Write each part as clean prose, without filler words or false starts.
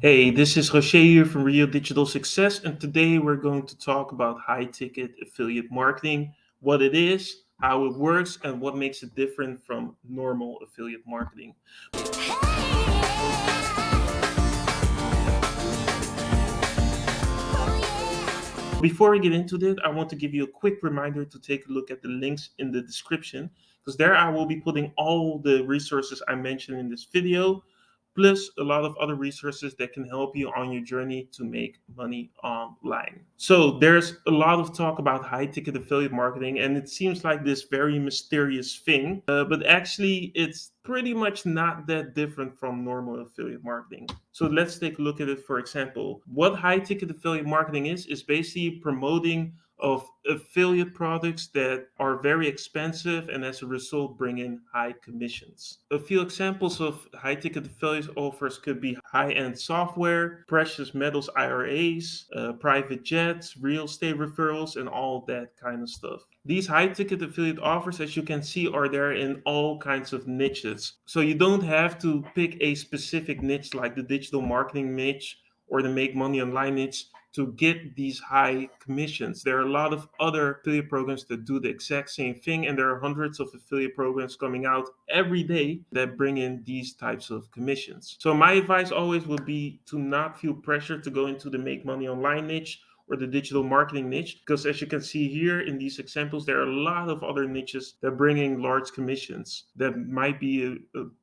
Hey, this is Rocher here from Real Digital Success, and today we're going to talk about high ticket affiliate marketing, what it is, how it works, and what makes it different from normal affiliate marketing. Before we get into that, I want to give you a quick reminder to take a look at the links in the description because there I will be putting all the resources I mentioned in this video, plus a lot of other resources that can help you on your journey to make money online. So, there's a lot of talk about high ticket affiliate marketing, and it seems like this very mysterious thing, but actually, it's pretty much not that different from normal affiliate marketing. So let's take a look at it. For example, what high ticket affiliate marketing is basically promoting of affiliate products that are very expensive and as a result bring in high commissions. A few examples of high ticket affiliate offers could be high end software, precious metals IRAs, private jets, real estate referrals, and all that kind of stuff. These high ticket affiliate offers, as you can see, are there in all kinds of niches. So you don't have to pick a specific niche like the digital marketing niche or the make money online niche to get these high commissions. There are a lot of other affiliate programs that do the exact same thing, and there are hundreds of affiliate programs coming out every day that bring in these types of commissions. So, my advice always would be to not feel pressure to go into the make money online niche or the digital marketing niche because as you can see here in these examples there are a lot of other niches that bring in large commissions that might be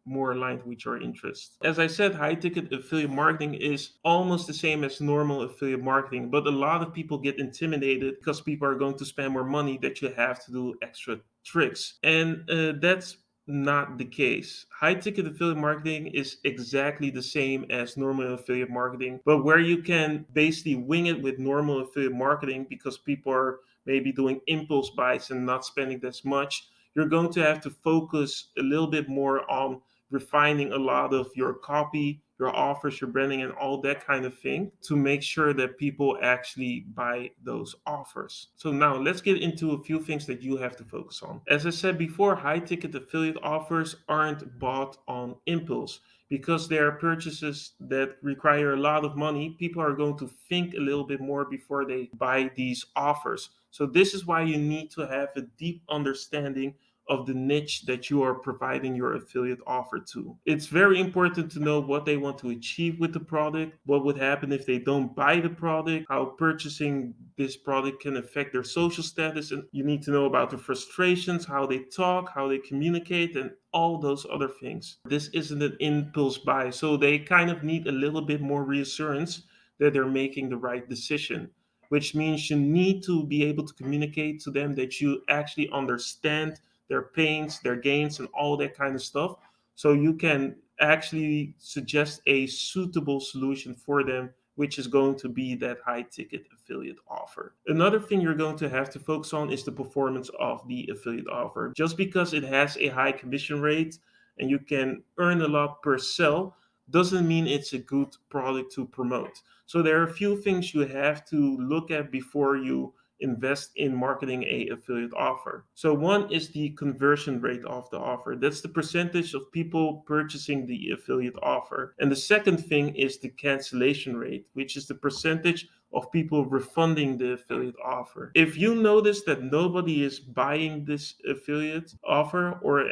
more aligned with your interests. As I said, high ticket affiliate marketing is almost the same as normal affiliate marketing, but a lot of people get intimidated because people are going to spend more money that you have to do extra tricks, and that's not the case. High ticket affiliate marketing is exactly the same as normal affiliate marketing, but where you can basically wing it with normal affiliate marketing because people are maybe doing impulse buys and not spending this much, you're going to have to focus a little bit more on refining a lot of your copy, your offers, your branding, and all that kind of thing to make sure that people actually buy those offers. So, now let's get into a few things that you have to focus on. As I said before, high ticket affiliate offers aren't bought on impulse. Because they are purchases that require a lot of money, people are going to think a little bit more before they buy these offers. So, this is why you need to have a deep understanding of the niche that you are providing your affiliate offer to. It's very important to know what they want to achieve with the product, what would happen if they don't buy the product, how purchasing this product can affect their social status, and you need to know about the frustrations, how they talk, how they communicate, and all those other things. This isn't an impulse buy, so they kind of need a little bit more reassurance that they're making the right decision, which means you need to be able to communicate to them that you actually understand their pains, their gains, and all that kind of stuff. So you can actually suggest a suitable solution for them, which is going to be that high ticket affiliate offer. Another thing you're going to have to focus on is the performance of the affiliate offer. Just because it has a high commission rate and you can earn a lot per sell doesn't mean it's a good product to promote. So there are a few things you have to look at before you invest in marketing a affiliate offer. So one is the conversion rate of the offer. That's the percentage of people purchasing the affiliate offer. And the second thing is the cancellation rate, which is the percentage of people refunding the affiliate offer. If you notice that nobody is buying this affiliate offer or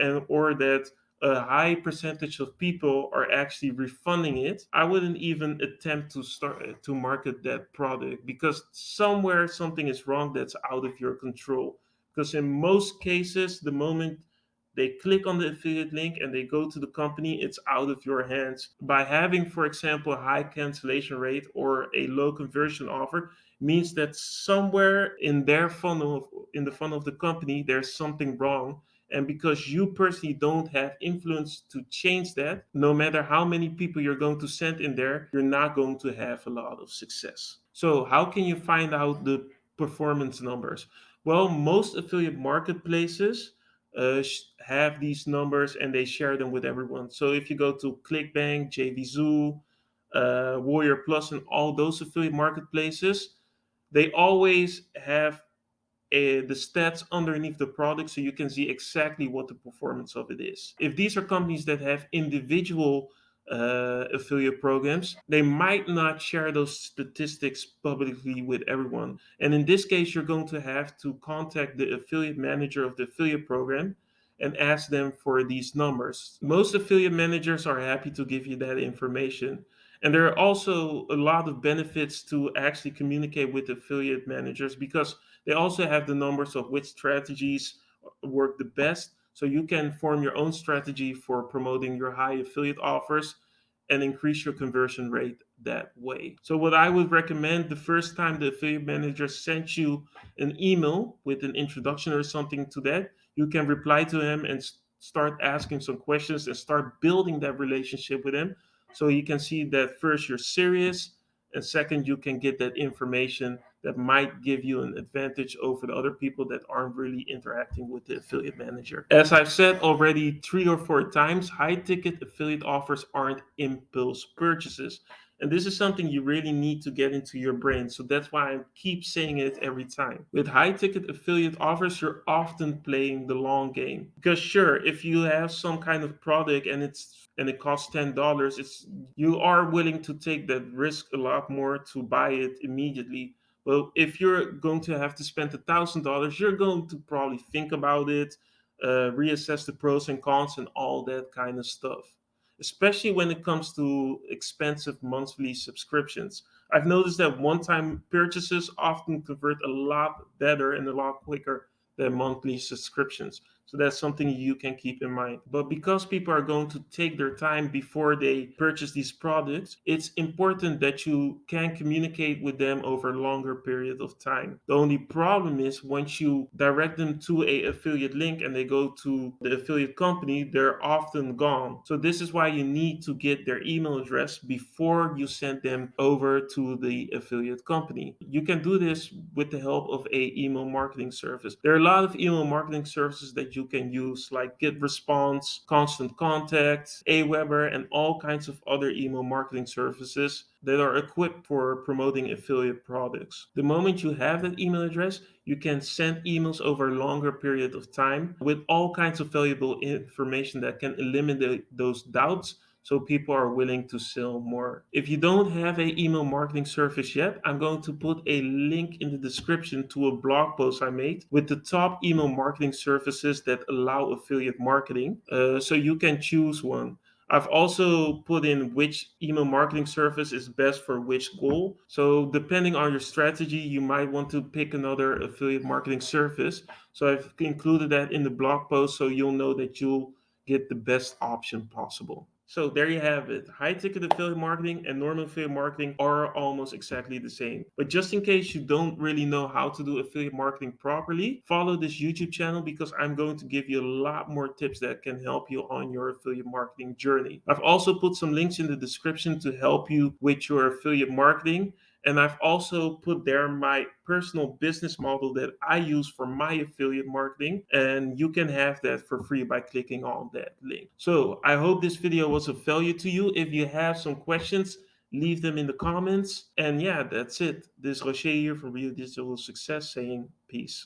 that a high percentage of people are actually refunding it, I wouldn't even attempt to start to market that product because somewhere something is wrong that's out of your control. Because in most cases, the moment they click on the affiliate link and they go to the company, it's out of your hands. By having, for example, a high cancellation rate or a low conversion offer, means that somewhere in their funnel, in the funnel of the company, there's something wrong, and because you personally don't have influence to change that, no matter how many people you're going to send in there, you're not going to have a lot of success. So, how can you find out the performance numbers? Well, most affiliate marketplaces have these numbers and they share them with everyone. So, if you go to ClickBank, JVZoo, Warrior Plus, and all those affiliate marketplaces, they always have the stats underneath the product so you can see exactly what the performance of it is. If these are companies that have individual affiliate programs, they might not share those statistics publicly with everyone. And in this case, you're going to have to contact the affiliate manager of the affiliate program and ask them for these numbers. Most affiliate managers are happy to give you that information. And there are also a lot of benefits to actually communicate with affiliate managers because they also have the numbers of which strategies work the best. So you can form your own strategy for promoting your high affiliate offers and increase your conversion rate that way. So, what I would recommend the first time the affiliate manager sent you an email with an introduction or something to that, you can reply to him and start asking some questions and start building that relationship with him. So you can see that first you're serious, and second you can get that information that might give you an advantage over the other people that aren't really interacting with the affiliate manager. As I've said already 3 or 4 times, high ticket affiliate offers aren't impulse purchases. And this is something you really need to get into your brain. So that's why I keep saying it every time. With high ticket affiliate offers, you're often playing the long game. Because sure, if you have some kind of product and it costs $10, you are willing to take that risk a lot more to buy it immediately. Well, if you're going to have to spend $1,000, you're going to probably think about it, reassess the pros and cons, and all that kind of stuff. Especially when it comes to expensive monthly subscriptions. I've noticed that one time purchases often convert a lot better and a lot quicker than monthly subscriptions. So that's something you can keep in mind. But because people are going to take their time before they purchase these products, it's important that you can communicate with them over a longer period of time. The only problem is once you direct them to a affiliate link and they go to the affiliate company, they're often gone. So this is why you need to get their email address before you send them over to the affiliate company. You can do this with the help of a email marketing service. There are a lot of email marketing services that you can use like GetResponse, Constant Contact, Aweber, and all kinds of other email marketing services that are equipped for promoting affiliate products. The moment you have that email address, you can send emails over a longer period of time with all kinds of valuable information that can eliminate those doubts so people are willing to sell more. If you don't have a email marketing service yet, I'm going to put a link in the description to a blog post I made with the top email marketing services that allow affiliate marketing. So you can choose one. I've also put in which email marketing service is best for which goal. So, depending on your strategy, you might want to pick another affiliate marketing service. So, I've included that in the blog post so you'll know that you'll get the best option possible. So there you have it. High ticket affiliate marketing and normal affiliate marketing are almost exactly the same. But just in case you don't really know how to do affiliate marketing properly, follow this YouTube channel because I'm going to give you a lot more tips that can help you on your affiliate marketing journey. I've also put some links in the description to help you with your affiliate marketing. And I've also put there my personal business model that I use for my affiliate marketing. And you can have that for free by clicking on that link. So I hope this video was of value to you. If you have some questions, leave them in the comments. And yeah, that's it. This is Rocher here from Real Digital Success saying peace.